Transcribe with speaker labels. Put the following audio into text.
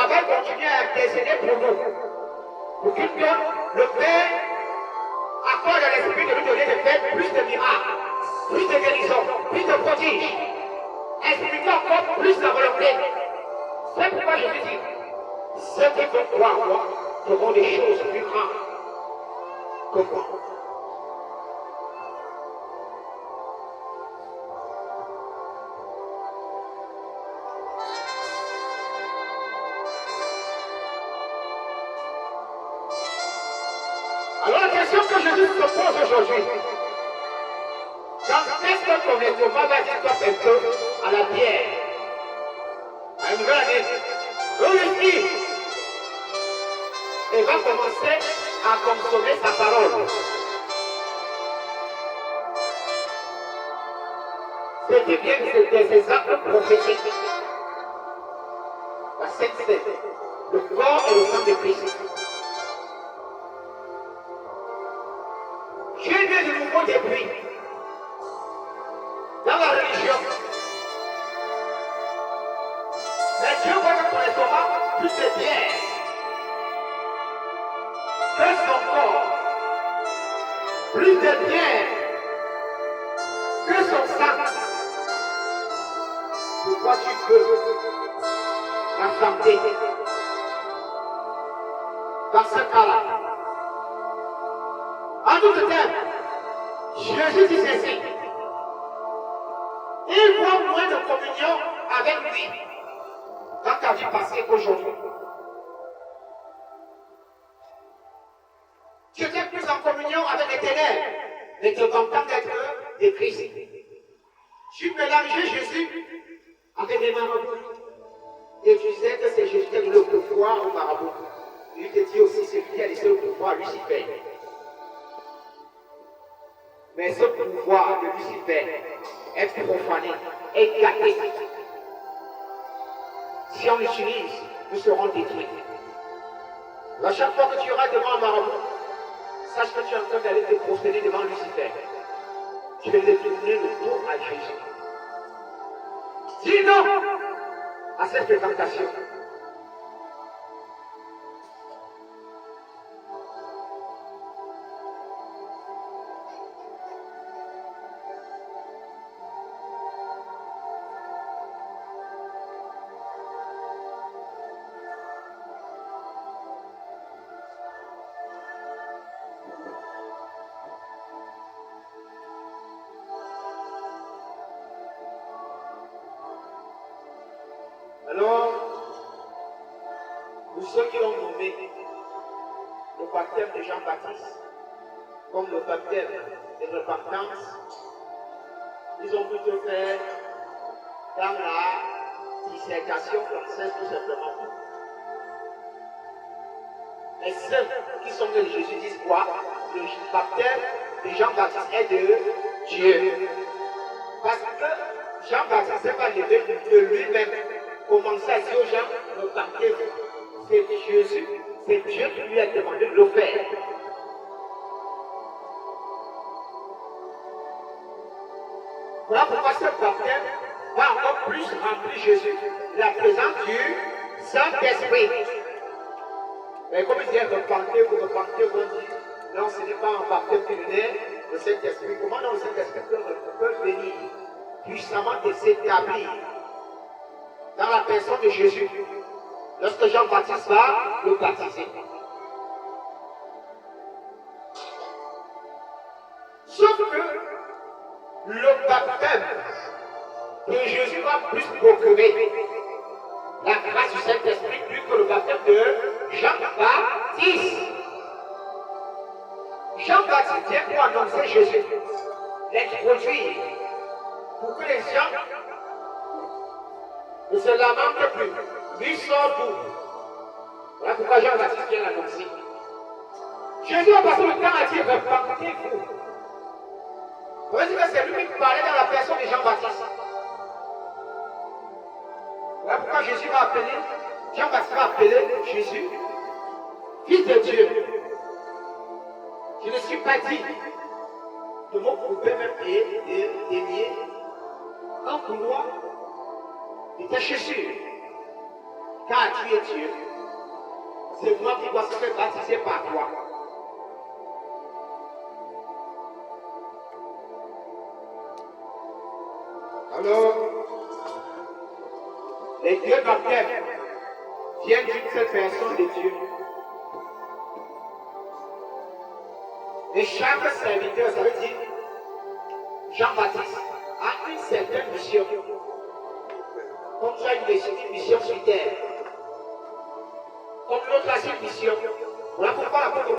Speaker 1: va continuer à intercéder pour nous. Pour qu'il donne le Père, accorde à l'Esprit de nous donner de faire plus de miracles, plus de guérisons, plus de prodiges. Expliquer encore plus la volonté. C'est pourquoi je te dis, ceux qui vont croire en moi feront des choses plus grandes que moi. Alors la question que Jésus se pose aujourd'hui, quand est-ce que ton estomac va dire toi un peu à la bière, à une nouvelle année, au whisky, et va commencer à consommer sa parole. C'était bien que c'était ces actes prophétiques. La Sainte Seine, le corps et le sang de Christ. Dieu vient de nouveau depuis. Dans la religion. Mais Dieu voit que ton estomac, plus de bière que son corps, plus de bière que son sang. Pourquoi tu veux la santé? Dans ce cas-là, en d'autres termes, Jésus dit ceci. Il faut moins de communion avec lui dans ta vie passée qu'aujourd'hui. Tu étais plus en communion avec l'Éternel, mais tu es content d'être de Christ. Tu mélangeais Jésus avec les marabouts. Et tu disais que c'est Jésus qui a donné le pouvoir aux marabouts. Il te dit aussi celui qui a laissé le pouvoir à Lucifer. Mais ce pouvoir de Lucifer est profané, est gâté. Si on l'utilise, nous serons détruits. À chaque fois que tu iras devant un marabout, sache que tu es en train d'aller te prosterner devant Lucifer. Tu vas détourner le dos à Jésus. Dis non à cette tentation. Alors, pour ceux qui ont nommé le baptême de Jean-Baptiste comme le baptême de repentance, ils ont plutôt fait dans la dissertation française tout simplement. Mais ceux qui sont de Jésus disent quoi? Le baptême de Jean-Baptiste est de Dieu. Parce que Jean-Baptiste n'est pas levé de lui-même. Commencer à dire aux gens, repentez-vous. C'est Jésus, c'est Dieu qui lui a demandé de le faire. Voilà pourquoi ce baptême va encore plus remplir Jésus, la présence du Saint-Esprit. Mais comme il dit, repentez-vous, on dit, non, ce n'est pas un baptême qui venait le Saint-Esprit. Comment le Saint-Esprit peut venir puissamment de s'établir dans la personne de Jésus, lorsque Jean-Baptiste va le baptiser. Sauf que le baptême de Jésus va plus procurer la grâce du Saint-Esprit plus que le baptême de Jean-Baptiste. Jean-Baptiste vient pour annoncer Jésus, l'introduire, pour que les gens ne se lamentent plus. Lui sort tout. Voilà pourquoi Jean-Baptiste vient l'annoncer. Jésus a passé le temps à dire repentez-vous. Vous voyez que c'est lui qui parlait dans la personne de Jean-Baptiste. Voilà pourquoi Jésus va appeler, Jean-Baptiste va appeler Jésus, fils de Dieu. Je ne suis pas dit de m'occuper même d'aimer. Quand pour moi, il était Jésus. car tu es Dieu. C'est moi qui dois se faire baptiser par toi. Alors, les deux baptêmes viennent d'une seule personne de Dieu. Et chaque serviteur, ça veut dire Jean-Baptiste, a une certaine mission. Comme tu as une mission sur terre. Comme l'autre a une mission. Voilà pourquoi l'apôtre